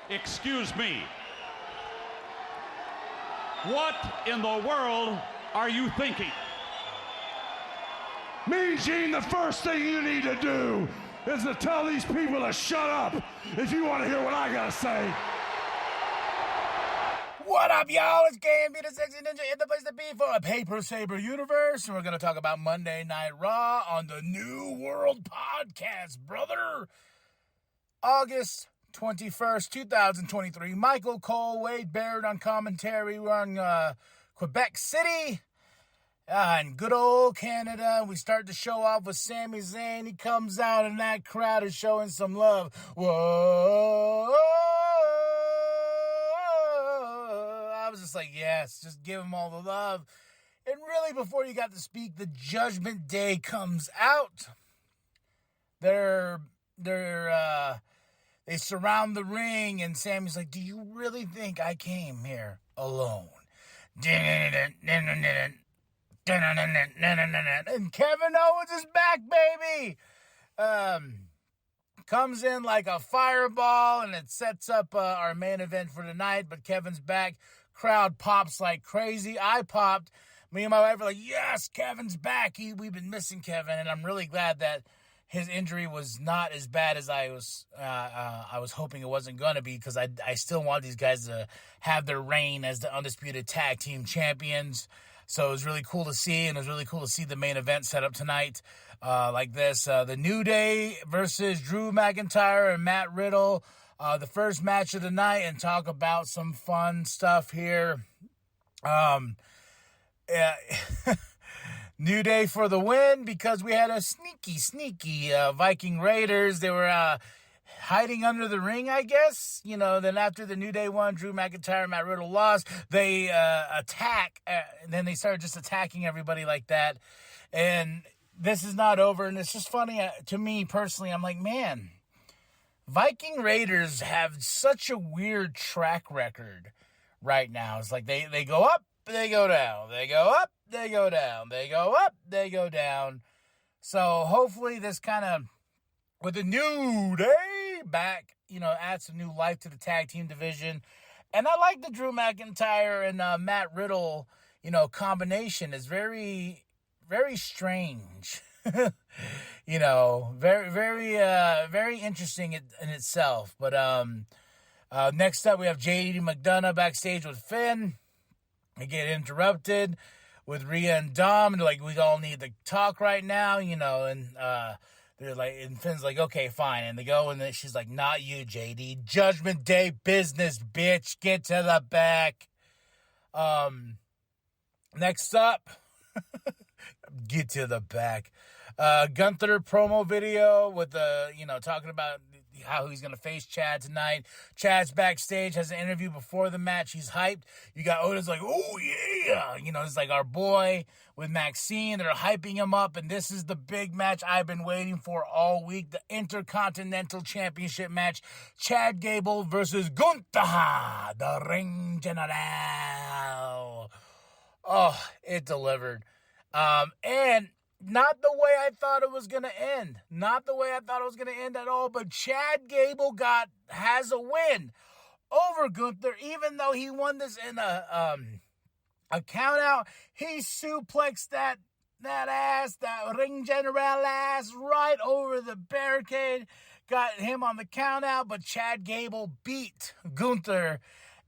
Excuse me. What in the world are you thinking? Mean Gene, the first thing you need to do is to tell these people to shut up if you want to hear what I gotta say. What up, y'all? It's KMB, the Sexy Ninja, in the place to be for a Paper Saber universe. And we're going to talk about Monday Night Raw on the New World Podcast, brother. August 21st, 2023. Michael Cole, Wade Barrett on commentary. We're on Quebec City in good old Canada. We start the show off with Sami Zayn. He comes out and that crowd is showing some love. Whoa. I was just like, yes, just give him all the love. And really, before you got to speak, the Judgment Day comes out. They surround the ring, and Sami's like, do you really think I came here alone? And Kevin Owens is back, baby! Comes in like a fireball, and it sets up our main event for tonight, but Kevin's back. Crowd pops like crazy. I popped. Me and my wife were like, yes, Kevin's back. We've been missing Kevin, and I'm really glad that his injury was not as bad as I was hoping it wasn't going to be, because I still want these guys to have their reign as the undisputed tag team champions. So it was really cool to see, and it was really cool to see the main event set up tonight like this. The New Day versus Drew McIntyre and Matt Riddle, the first match of the night, and talk about some fun stuff here. New Day for the win, because we had a sneaky Viking Raiders. They were hiding under the ring, I guess. You know, then after the New Day won, Drew McIntyre and Matt Riddle lost. They attack, and then they started just attacking everybody like that. And this is not over, and it's just funny to me personally. I'm like, man, Viking Raiders have such a weird track record right now. It's like they go up, they go down. They go up, they go down. They go up, they go down. So hopefully this kind of, with the New Day back, you know, adds some new life to the tag team division. And I like the Drew McIntyre and Matt Riddle, you know, combination. Is very, very strange. You know, very interesting in itself. But next up, we have JD McDonough backstage with Finn. They get interrupted with Rhea and Dom, and they're like, we all need to talk right now, you know, and they're like, and Finn's like, okay, fine, and they go, and then she's like, not you, JD, Judgment Day business, bitch, get to the back. Next up, get to the back. Gunther promo video with talking about how he's going to face Chad tonight. Chad's backstage, has an interview before the match. He's hyped. You got Otis like, oh yeah. You know, it's like our boy with Maxine. They're hyping him up, and this is the big match I've been waiting for all week. The Intercontinental Championship match. Chad Gable versus Gunther, the Ring General. Oh, it delivered. And not the way I thought it was going to end. Not the way I thought it was going to end at all. But Chad Gable has a win over Gunther, even though he won this in a count out. He suplexed that Ring General ass right over the barricade. Got him on the count out, but Chad Gable beat Gunther,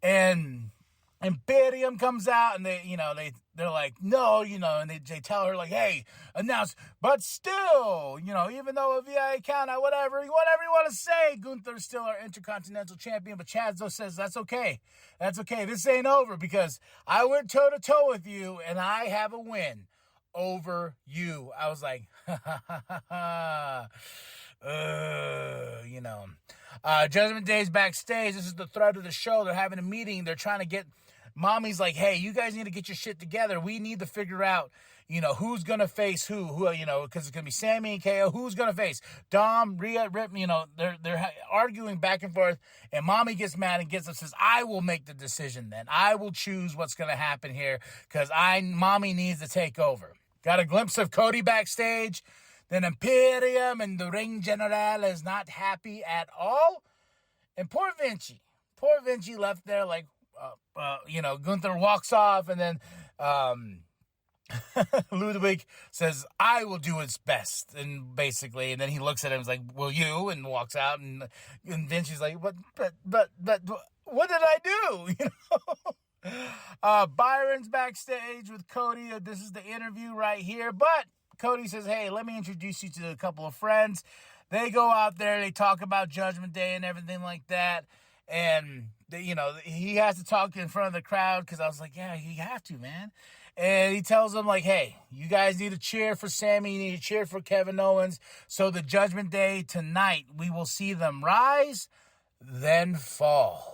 and Imperium comes out, and they're like, no, you know, and they tell her like, hey, announce, but still, you know, even though a VI count out, whatever you want to say, Gunther's still our Intercontinental Champion. But Chad though says, that's okay. This ain't over, because I went toe to toe with you, and I have a win over you. I was like, you know. Judgment Day's backstage. This is the thread of the show. They're having a meeting. They're trying to get, Mommy's like, hey, you guys need to get your shit together. We need to figure out, you know, who's going to face who, you know, because it's going to be Sammy and KO. Who's going to face Dom, Rhea, Rip, you know, they're arguing back and forth, and Mommy gets mad and gets up and says, I will make the decision then. I will choose what's going to happen here, because Mommy needs to take over. Got a glimpse of Cody backstage. Then Imperium and the Ring General is not happy at all. And poor Vinci left there like, Gunther walks off, and then Ludwig says, I will do its best, and basically, and then he looks at him and is like, will you? And walks out, and Vinci's like, but what did I do? Byron's backstage with Cody. This is the interview right here, but Cody says, hey, let me introduce you to a couple of friends. They go out there, they talk about Judgment Day and everything like that, and he has to talk in front of the crowd, because I was like, yeah, you have to, man. And he tells them, like, hey, you guys need to cheer for Sammy, you need to cheer for Kevin Owens, so the Judgment Day tonight, we will see them rise, then fall.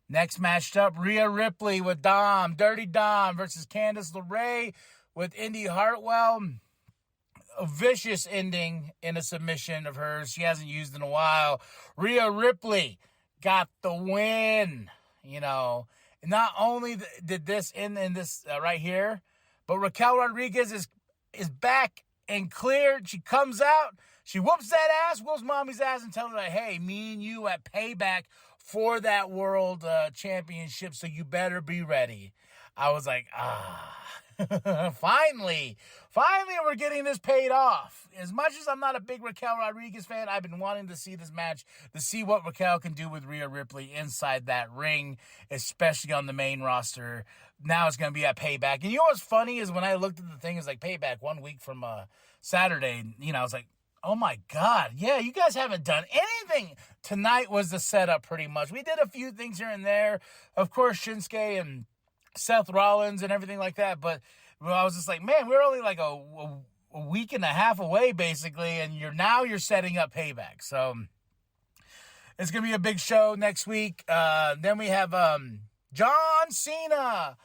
Next matched up, Rhea Ripley with Dirty Dom versus Candice LeRae with Indy Hartwell. A vicious ending in a submission of hers she hasn't used in a while. Rhea Ripley got the win, Not only did this end in this right here, but Raquel Rodriguez is back and cleared. She comes out, she whoops that ass, whoops mommy's ass, and tells her, hey, me and you at Payback for that world championship, so you better be ready. I was like, finally we're getting this paid off. As much as I'm not a big Raquel Rodriguez fan, I've been wanting to see this match, to see what Raquel can do with Rhea Ripley inside that ring, especially on the main roster. Now it's going to be at Payback. And you know what's funny is when I looked at the thing, it's like Payback 1 week from Saturday, I was like, oh my God, yeah, you guys haven't done anything. Tonight was the setup pretty much. We did a few things here and there. Of course, Shinsuke and Seth Rollins and everything like that, but I was just like, man, we're only like a week and a half away, basically, and you're setting up Payback. So it's going to be a big show next week. Then we have John Cena.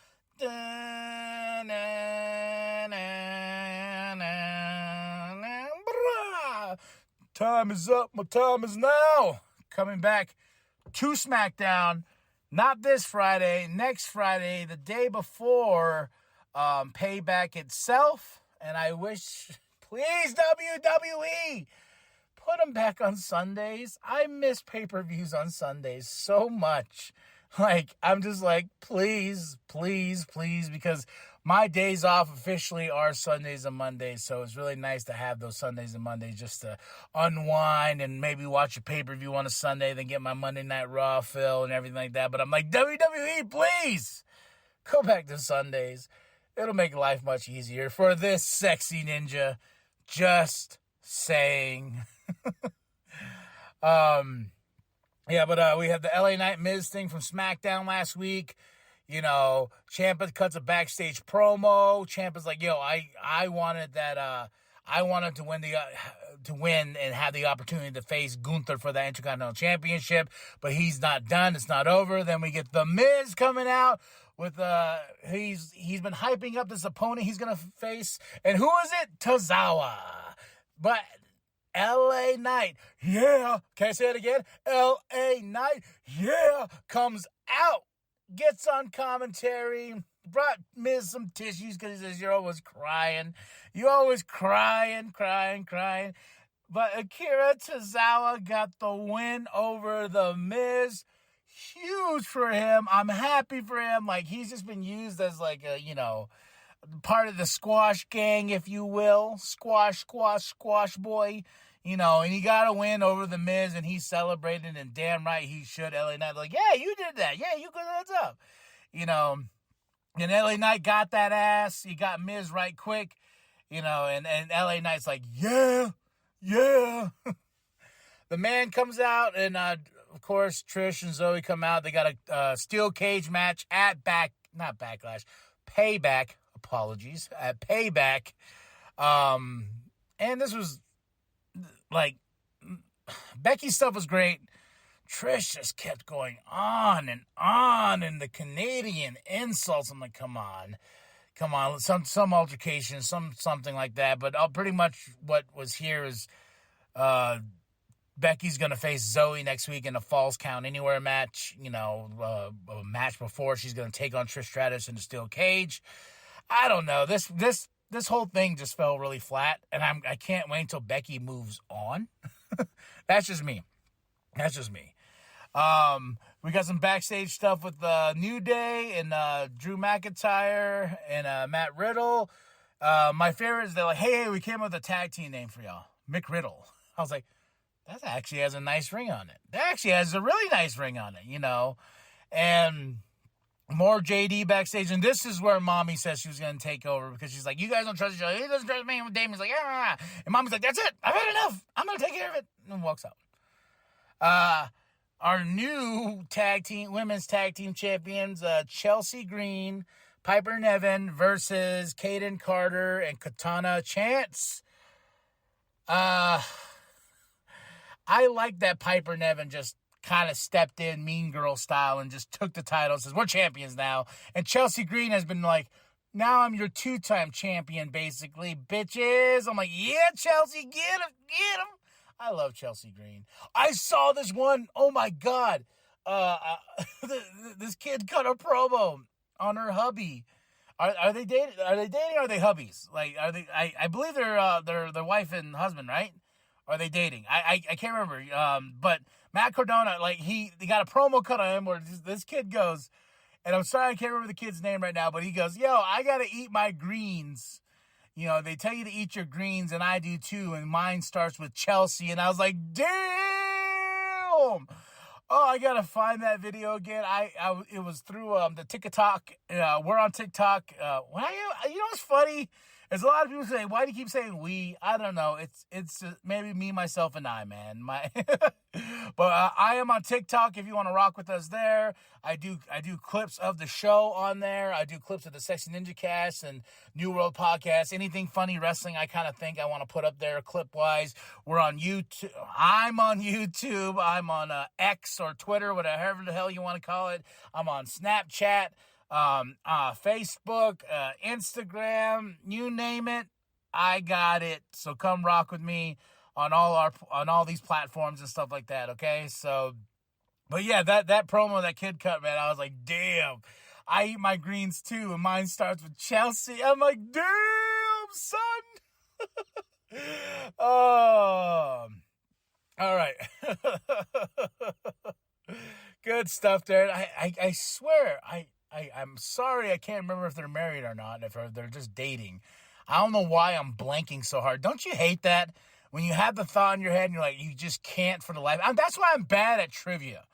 Time is up. My time is now. Coming back to SmackDown. Not this Friday, next Friday, the day before Payback itself. And I wish, please, WWE, put them back on Sundays. I miss pay-per-views on Sundays so much. Like, I'm just like, please, please, please, because my days off officially are Sundays and Mondays, so it's really nice to have those Sundays and Mondays just to unwind and maybe watch a pay-per-view on a Sunday, then get my Monday Night Raw fill and everything like that. But I'm like, WWE, please, go back to Sundays. It'll make life much easier for this sexy ninja. Just saying. Yeah, but we had the LA Knight Miz thing from SmackDown last week. Ciampa cuts a backstage promo. Ciampa's like, yo, I wanted that, I wanted to win and have the opportunity to face Gunther for the Intercontinental Championship, but he's not done. It's not over. Then we get the Miz coming out with, he's been hyping up this opponent he's going to face. And who is it? Tozawa. But LA Knight, yeah. Can I say it again? LA Knight, yeah, comes out. Gets on commentary, brought Miz some tissues because he says, you're always crying. You're always crying. But Akira Tozawa got the win over the Miz. Huge for him. I'm happy for him. Like, he's just been used as like a, part of the squash gang, if you will. Squash boy. And he got a win over the Miz, and he celebrated, and damn right he should. LA Knight, like, yeah, you did that. Yeah, you good, that's up. And LA Knight got that ass. He got Miz right quick, and LA Knight's like, yeah. The man comes out, and, of course, Trish and Zoe come out. They got a steel cage match at Payback. Apologies. At Payback. And this was, like, Becky's stuff was great. Trish just kept going on, and the Canadian insults. I'm like, come on, some altercation, something like that. But pretty much what was here is Becky's gonna face Zoe next week in a Falls Count Anywhere match. A match before she's gonna take on Trish Stratus in the steel cage. I don't know. This whole thing just fell really flat, and I can't wait until Becky moves on. That's just me. We got some backstage stuff with New Day and Drew McIntyre and Matt Riddle. My favorite is they're like, hey, we came up with a tag team name for y'all, Mick Riddle. I was like, that actually has a nice ring on it. That actually has a really nice ring on it, you know. And more JD backstage. And this is where Mommy says she was going to take over because she's like, you guys don't trust each other. He doesn't trust me. And Damien's like, ah. And Mommy's like, that's it. I've had enough. I'm going to take care of it. And walks out. Our new women's tag team champions, Chelsea Green, Piper Niven versus Kaden Carter and Katana Chance. I like that Piper Niven just kind of stepped in Mean Girl style and just took the title and says, we're champions now. And Chelsea Green has been like, now I'm your 2-time champion, basically, bitches. I'm like, yeah, Chelsea, get him. I love Chelsea Green. I saw this one. Oh my God. This kid cut a promo on her hubby. Are they dating? Are they dating or are they hubbies? Like, are they? I believe they're wife and husband, right? Or are they dating? I can't remember. But Matt Cardona, like he got a promo cut on him where this kid goes, and I'm sorry I can't remember the kid's name right now, but he goes, yo, I gotta eat my greens. You know, they tell you to eat your greens, and I do too, and mine starts with Chelsea. And I was like, damn! Oh, I gotta find that video again. It was through the TikTok. We're on TikTok. You know what's funny? There's a lot of people say, why do you keep saying we? I don't know. It's maybe me, myself, and I, man. But I am on TikTok if you want to rock with us there. I do clips of the show on there. I do clips of the Sexy Ninja Cast and New World Podcast. Anything funny wrestling I kind of think I want to put up there clip-wise. We're on YouTube. I'm on YouTube. I'm on X or Twitter, whatever the hell you want to call it. I'm on Snapchat. Facebook, Instagram, you name it, I got it. So come rock with me on all these platforms and stuff like that. Okay. So, but yeah, that promo that kid cut, man, I was like, damn, I eat my greens too. And mine starts with Chelsea. I'm like, damn, son. All right. Good stuff there. I swear, I'm sorry, I can't remember if they're married or not, if they're just dating. I don't know why I'm blanking so hard. Don't you hate that? When you have the thought in your head and you're like, you just can't for the life. That's why I'm bad at trivia.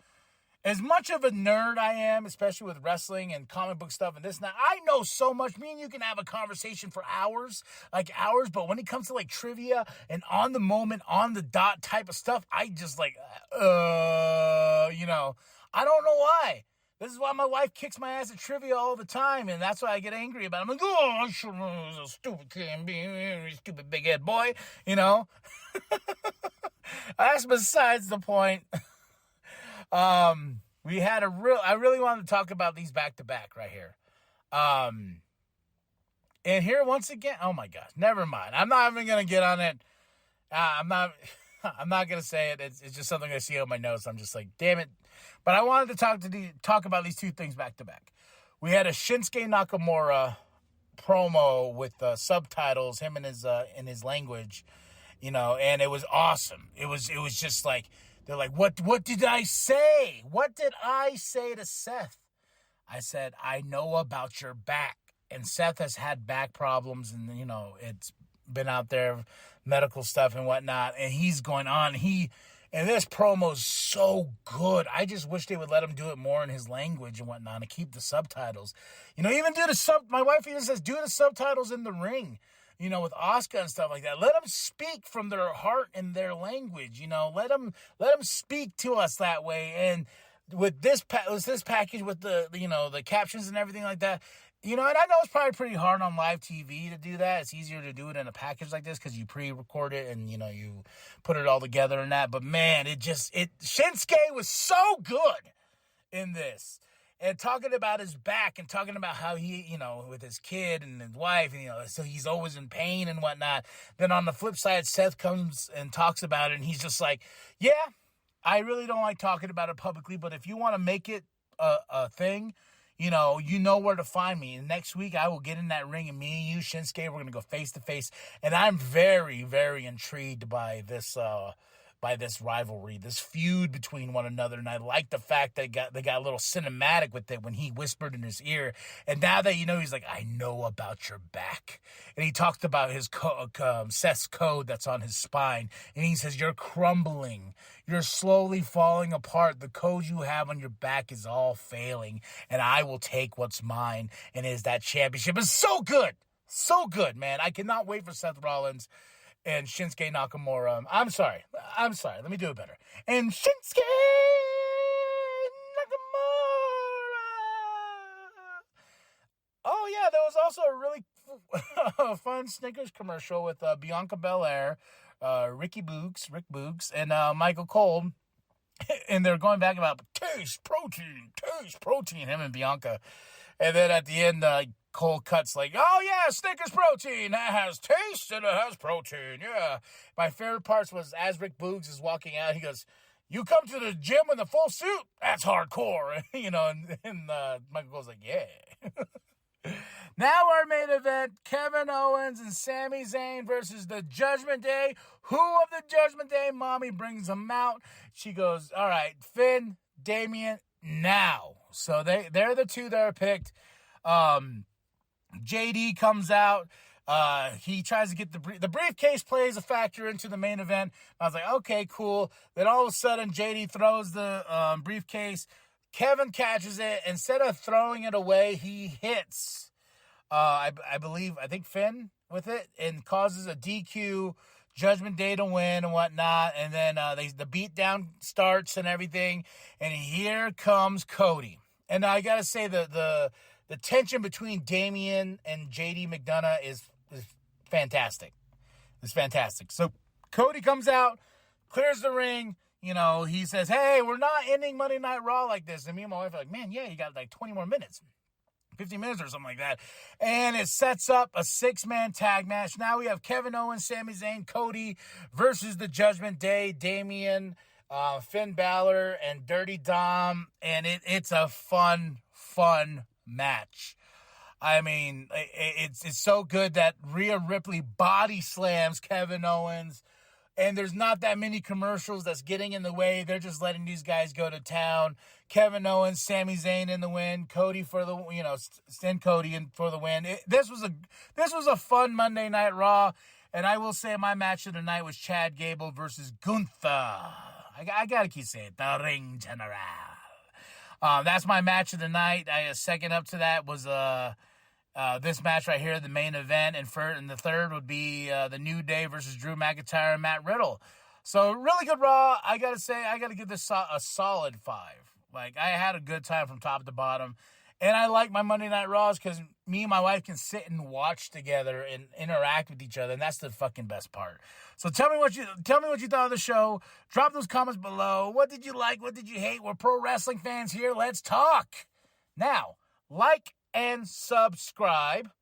As much of a nerd I am, especially with wrestling and comic book stuff and this and that, I know so much. Me and you can have a conversation for hours, but when it comes to like trivia and on the moment, on the dot type of stuff, I just like, I don't know why. This is why my wife kicks my ass at trivia all the time, and that's why I get angry about it. I'm like, oh, a stupid kid, stupid big head boy, you know? That's besides the point. We had I really wanted to talk about these back-to-back right here. And here, once again, oh my gosh, never mind. I'm not even going to get on it. I'm not going to say it. It's just something I see on my notes. I'm just like, damn it. But I wanted to talk about these two things back to back. We had a Shinsuke Nakamura promo with subtitles, him in his language, you know, and it was awesome. It was just like, they're like, what did I say? What did I say to Seth? I said, I know about your back. And Seth has had back problems, and, you know, it's been out there, medical stuff and whatnot, and he's going on. And this promo's so good. I just wish they would let him do it more in his language and whatnot and keep the subtitles. You know, even my wife even says, do the subtitles in the ring, you know, with Asuka and stuff like that. Let them speak from their heart and their language, you know. Let them speak to us that way. And with this package with the, you know, the captions and everything like that, you know, and I know it's probably pretty hard on live TV to do that. It's easier to do it in a package like this because you pre-record it and, you know, you put it all together and that. But, man, Shinsuke was so good in this. And talking about his back and talking about how he, you know, with his kid and his wife, and, you know, so he's always in pain and whatnot. Then on the flip side, Seth comes and talks about it, and he's just like, yeah, I really don't like talking about it publicly, but if you want to make it a thing, you know where to find me. And next week, I will get in that ring, and me and you, Shinsuke, we're going to go face-to-face. And I'm very, very intrigued by this by this rivalry, this feud between one another. And I like the fact that they got a little cinematic with it when he whispered in his ear. And now that you know, he's like, I know about your back. And he talked about his Seth's code that's on his spine. And he says, you're crumbling. You're slowly falling apart. The code you have on your back is all failing. And I will take what's mine. And is that championship. It's so good. So good, man. I cannot wait for Seth Rollins and Shinsuke Nakamura. I'm sorry. Let me do it better. And Shinsuke Nakamura. Oh, yeah, there was also a really fun Snickers commercial with Bianca Belair, Rick Boogs, and Michael Cole. And they're going back about taste protein, him and Bianca. And then at the end, Cole cuts like, oh, yeah, Snickers protein. That has taste and it has protein. Yeah. My favorite parts was as Rick Boogs is walking out, he goes, you come to the gym in the full suit? That's hardcore. And Michael Cole's like, yeah. Now our main event, Kevin Owens and Sami Zayn versus the Judgment Day. Who of the Judgment Day? Mommy brings them out. She goes, all right, Finn, Damian, now. So they're the two that are picked. JD comes out. He tries to get the briefcase plays a factor into the main event. I was like, okay, cool. Then all of a sudden, JD throws the briefcase. Kevin catches it. Instead of throwing it away, he hits, I think Finn with it and causes a DQ. Judgment Day to win and whatnot. And then the beatdown starts and everything. And here comes Cody. And I got to say the tension between Damian and JD McDonough is fantastic. It's fantastic. So Cody comes out, clears the ring. He says, hey, we're not ending Monday Night Raw like this. And me and my wife are like, man, yeah, you got like 20 more minutes. 50 minutes or something like that. And it sets up a 6-man tag match. Now we have Kevin Owens, Sami Zayn, Cody versus the Judgment Day, Damian, Finn Balor, and Dirty Dom. And it's a fun match. I mean, it's so good that Rhea Ripley body slams Kevin Owens. And there's not that many commercials that's getting in the way. They're just letting these guys go to town. Kevin Owens, Sami Zayn in the win. Cody for the, send Cody in for the win. This was a fun Monday Night Raw. And I will say my match of the night was Chad Gable versus Gunther. I got to keep saying it. The Ring General. That's my match of the night. Second up to that was this match right here, the main event, and the third would be the New Day versus Drew McIntyre and Matt Riddle. So really good Raw. I gotta give this a solid 5. Like, I had a good time from top to bottom, and I like my Monday Night Raws because me and my wife can sit and watch together and interact with each other, and that's the fucking best part. So tell me what you thought of the show. Drop those comments below. What did you like? What did you hate? We're pro wrestling fans here. Let's talk. Now, like and subscribe.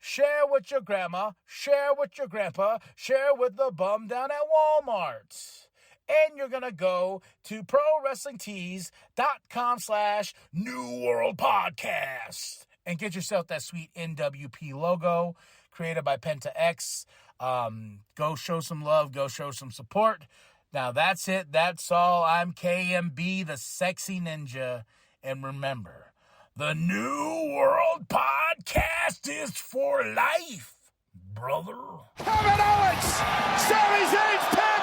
Share with your grandma. Share with your grandpa. Share with the bum down at Walmart. And you're going to go to ProWrestlingTees.com/New World Podcast and get yourself that sweet nWp logo created by Penta X. Go show some love. Go show some support. Now, that's it. That's all. I'm KMB, the sexy ninja. And remember, the New World Podcast is for life, brother. Kevin Owens, Sami Zayn's tag